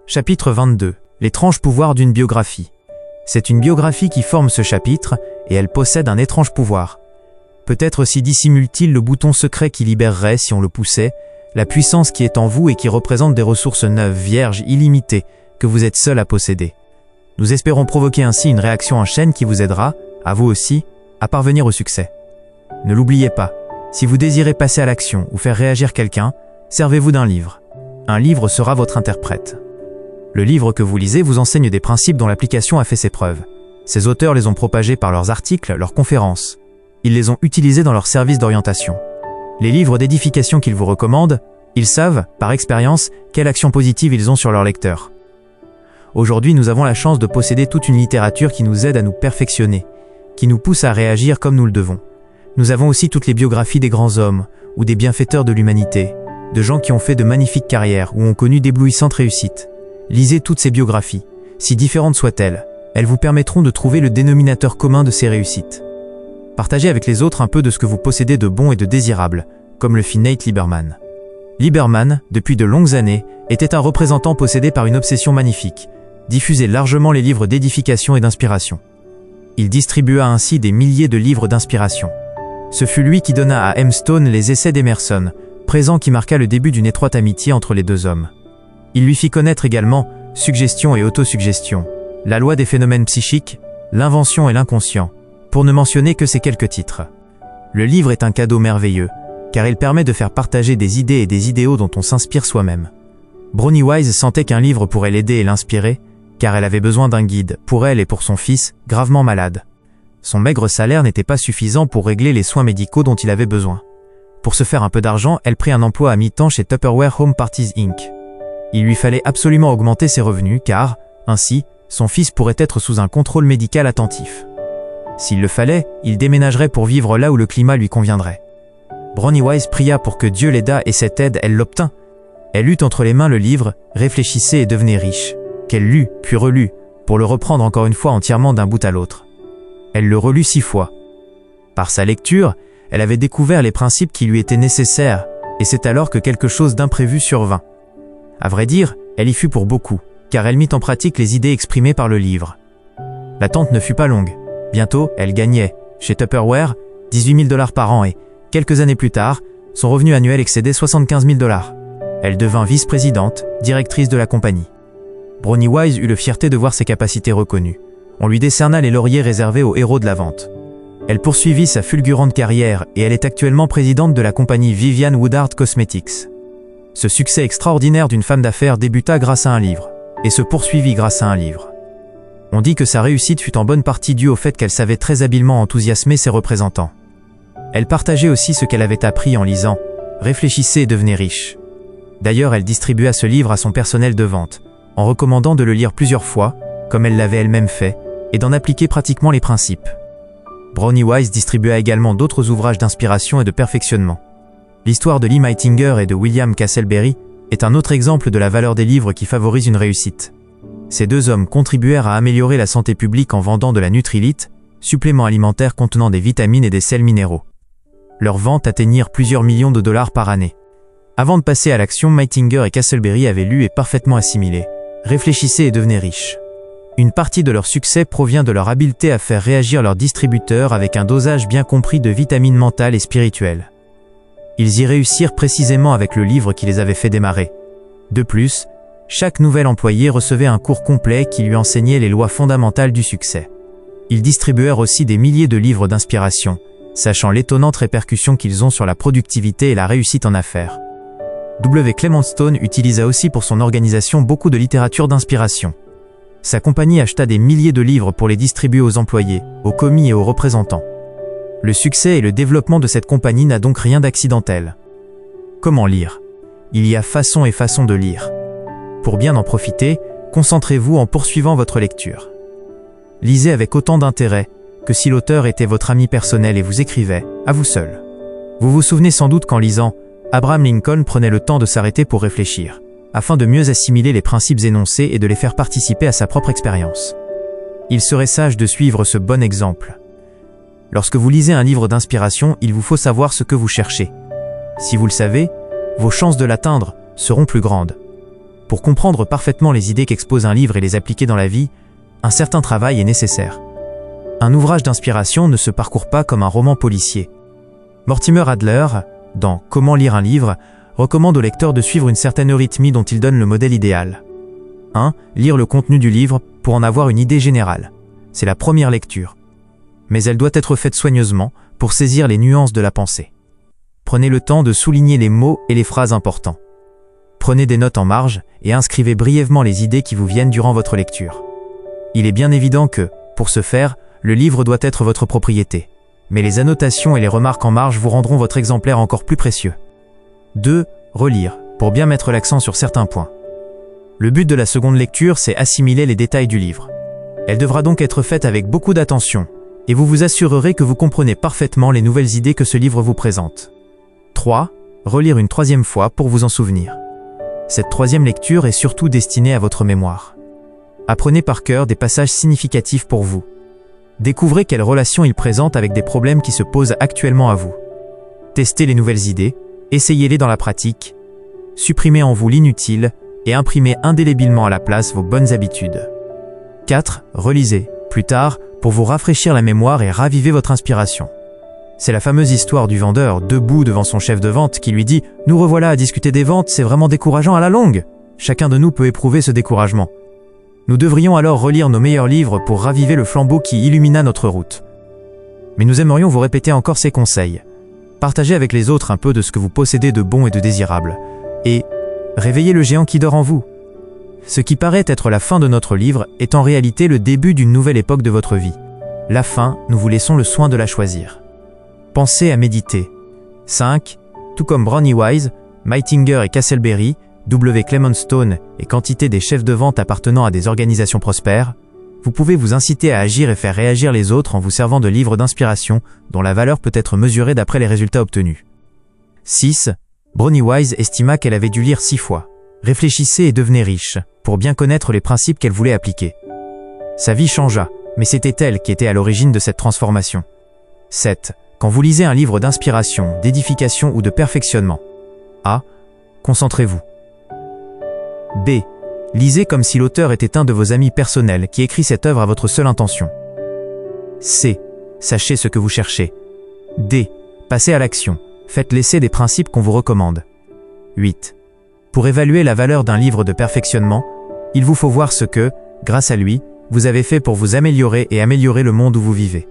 Chapitre 22. L'étrange pouvoir d'une biographie. C'est une biographie qui forme ce chapitre, et elle possède un étrange pouvoir. Peut-être aussi dissimule-t-il le bouton secret qui libérerait, si on le poussait, la puissance qui est en vous et qui représente des ressources neuves, vierges, illimitées, que vous êtes seul à posséder. Nous espérons provoquer ainsi une réaction en chaîne qui vous aidera, à vous aussi, à parvenir au succès. Ne l'oubliez pas, si vous désirez passer à l'action ou faire réagir quelqu'un, servez-vous d'un livre. Un livre sera votre interprète. Le livre que vous lisez vous enseigne des principes dont l'application a fait ses preuves. Ces auteurs les ont propagés par leurs articles, leurs conférences. Ils les ont utilisés dans leurs services d'orientation. Les livres d'édification qu'ils vous recommandent, ils savent, par expérience, quelle action positive ils ont sur leurs lecteurs. Aujourd'hui, nous avons la chance de posséder toute une littérature qui nous aide à nous perfectionner, qui nous pousse à réagir comme nous le devons. Nous avons aussi toutes les biographies des grands hommes, ou des bienfaiteurs de l'humanité, de gens qui ont fait de magnifiques carrières ou ont connu d'éblouissantes réussites. Lisez toutes ces biographies, si différentes soient-elles, elles vous permettront de trouver le dénominateur commun de ces réussites. Partagez avec les autres un peu de ce que vous possédez de bon et de désirable, comme le fit Nate Lieberman. Lieberman, depuis de longues années, était un représentant possédé par une obsession magnifique, diffuser largement les livres d'édification et d'inspiration. Il distribua ainsi des milliers de livres d'inspiration. Ce fut lui qui donna à M. Stone les essais d'Emerson, présent qui marqua le début d'une étroite amitié entre les deux hommes. Il lui fit connaître également suggestion et autosuggestion, la loi des phénomènes psychiques, l'invention et l'inconscient, pour ne mentionner que ces quelques titres. Le livre est un cadeau merveilleux, car il permet de faire partager des idées et des idéaux dont on s'inspire soi-même. Bronnie Wise sentait qu'un livre pourrait l'aider et l'inspirer, car elle avait besoin d'un guide, pour elle et pour son fils, gravement malade. Son maigre salaire n'était pas suffisant pour régler les soins médicaux dont il avait besoin. Pour se faire un peu d'argent, elle prit un emploi à mi-temps chez Tupperware Home Parties Inc. Il lui fallait absolument augmenter ses revenus car, ainsi, son fils pourrait être sous un contrôle médical attentif. S'il le fallait, il déménagerait pour vivre là où le climat lui conviendrait. Bronnie Wise pria pour que Dieu l'aidât et cette aide, elle l'obtint. Elle eut entre les mains le livre « Réfléchissez et devenez riche », qu'elle lut, puis relut, pour le reprendre encore une fois entièrement d'un bout à l'autre. Elle le relut 6 fois. Par sa lecture, elle avait découvert les principes qui lui étaient nécessaires, et c'est alors que quelque chose d'imprévu survint. À vrai dire, elle y fut pour beaucoup, car elle mit en pratique les idées exprimées par le livre. L'attente ne fut pas longue. Bientôt, elle gagnait, chez Tupperware, $18 000 par an et, quelques années plus tard, son revenu annuel excédait $75 000. Elle devint vice-présidente, directrice de la compagnie. Bronnie Wise eut la fierté de voir ses capacités reconnues. On lui décerna les lauriers réservés aux héros de la vente. Elle poursuivit sa fulgurante carrière et elle est actuellement présidente de la compagnie Vivian Woodard Cosmetics. Ce succès extraordinaire d'une femme d'affaires débuta grâce à un livre, et se poursuivit grâce à un livre. On dit que sa réussite fut en bonne partie due au fait qu'elle savait très habilement enthousiasmer ses représentants. Elle partageait aussi ce qu'elle avait appris en lisant « Réfléchissez et devenez riche ». D'ailleurs, elle distribua ce livre à son personnel de vente, en recommandant de le lire plusieurs fois, comme elle l'avait elle-même fait, et d'en appliquer pratiquement les principes. Bronnie Wise distribua également d'autres ouvrages d'inspiration et de perfectionnement. L'histoire de Lee Meitinger et de William Castleberry est un autre exemple de la valeur des livres qui favorise une réussite. Ces deux hommes contribuèrent à améliorer la santé publique en vendant de la Nutrilite, supplément alimentaire contenant des vitamines et des sels minéraux. Leurs ventes atteignirent plusieurs millions de dollars par année. Avant de passer à l'action, Meitinger et Castleberry avaient lu et parfaitement assimilé « Réfléchissez et devenez riches ». Une partie de leur succès provient de leur habileté à faire réagir leurs distributeurs avec un dosage bien compris de vitamines mentales et spirituelles. Ils y réussirent précisément avec le livre qui les avait fait démarrer. De plus, chaque nouvel employé recevait un cours complet qui lui enseignait les lois fondamentales du succès. Ils distribuèrent aussi des milliers de livres d'inspiration, sachant l'étonnante répercussion qu'ils ont sur la productivité et la réussite en affaires. W. Clement Stone utilisa aussi pour son organisation beaucoup de littérature d'inspiration. Sa compagnie acheta des milliers de livres pour les distribuer aux employés, aux commis et aux représentants. Le succès et le développement de cette compagnie n'a donc rien d'accidentel. Comment lire? Il y a façon et façon de lire. Pour bien en profiter, concentrez-vous en poursuivant votre lecture. Lisez avec autant d'intérêt que si l'auteur était votre ami personnel et vous écrivait, à vous seul. Vous vous souvenez sans doute qu'en lisant, Abraham Lincoln prenait le temps de s'arrêter pour réfléchir, afin de mieux assimiler les principes énoncés et de les faire participer à sa propre expérience. Il serait sage de suivre ce bon exemple. Lorsque vous lisez un livre d'inspiration, il vous faut savoir ce que vous cherchez. Si vous le savez, vos chances de l'atteindre seront plus grandes. Pour comprendre parfaitement les idées qu'expose un livre et les appliquer dans la vie, un certain travail est nécessaire. Un ouvrage d'inspiration ne se parcourt pas comme un roman policier. Mortimer Adler, dans Comment lire un livre, recommande au lecteur de suivre une certaine eurythmie dont il donne le modèle idéal. 1. Lire le contenu du livre pour en avoir une idée générale. C'est la première lecture. Mais elle doit être faite soigneusement pour saisir les nuances de la pensée. Prenez le temps de souligner les mots et les phrases importants. Prenez des notes en marge et inscrivez brièvement les idées qui vous viennent durant votre lecture. Il est bien évident que, pour ce faire, le livre doit être votre propriété. Mais les annotations et les remarques en marge vous rendront votre exemplaire encore plus précieux. 2. Relire, pour bien mettre l'accent sur certains points. Le but de la seconde lecture, c'est assimiler les détails du livre. Elle devra donc être faite avec beaucoup d'attention, et vous vous assurerez que vous comprenez parfaitement les nouvelles idées que ce livre vous présente. 3. Relire une troisième fois pour vous en souvenir. Cette troisième lecture est surtout destinée à votre mémoire. Apprenez par cœur des passages significatifs pour vous. Découvrez quelles relations ils présentent avec des problèmes qui se posent actuellement à vous. Testez les nouvelles idées, essayez-les dans la pratique, supprimez en vous l'inutile et imprimez indélébilement à la place vos bonnes habitudes. 4. Relisez, plus tard, pour vous rafraîchir la mémoire et raviver votre inspiration. C'est la fameuse histoire du vendeur debout devant son chef de vente qui lui dit « Nous revoilà à discuter des ventes, c'est vraiment décourageant à la longue !» Chacun de nous peut éprouver ce découragement. Nous devrions alors relire nos meilleurs livres pour raviver le flambeau qui illumina notre route. Mais nous aimerions vous répéter encore ces conseils. Partagez avec les autres un peu de ce que vous possédez de bon et de désirable. Et réveillez le géant qui dort en vous. Ce qui paraît être la fin de notre livre est en réalité le début d'une nouvelle époque de votre vie. La fin, nous vous laissons le soin de la choisir. Pensez à méditer. 5. Tout comme Brownie Wise, Meitinger et Castleberry, W. Clement Stone et quantité des chefs de vente appartenant à des organisations prospères, vous pouvez vous inciter à agir et faire réagir les autres en vous servant de livres d'inspiration dont la valeur peut être mesurée d'après les résultats obtenus. 6. Brownie Wise estima qu'elle avait dû lire 6 fois. Réfléchissez et devenez riche, pour bien connaître les principes qu'elle voulait appliquer. Sa vie changea, mais c'était elle qui était à l'origine de cette transformation. 7. Quand vous lisez un livre d'inspiration, d'édification ou de perfectionnement. A. Concentrez-vous. B. Lisez comme si l'auteur était un de vos amis personnels qui écrit cette œuvre à votre seule intention. C. Sachez ce que vous cherchez. D. Passez à l'action. Faites l'essai des principes qu'on vous recommande. 8. Pour évaluer la valeur d'un livre de perfectionnement, il vous faut voir ce que, grâce à lui, vous avez fait pour vous améliorer et améliorer le monde où vous vivez.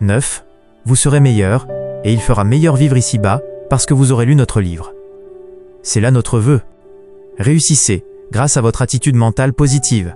9. Vous serez meilleur, et il fera meilleur vivre ici-bas, parce que vous aurez lu notre livre. C'est là notre vœu. Réussissez, grâce à votre attitude mentale positive.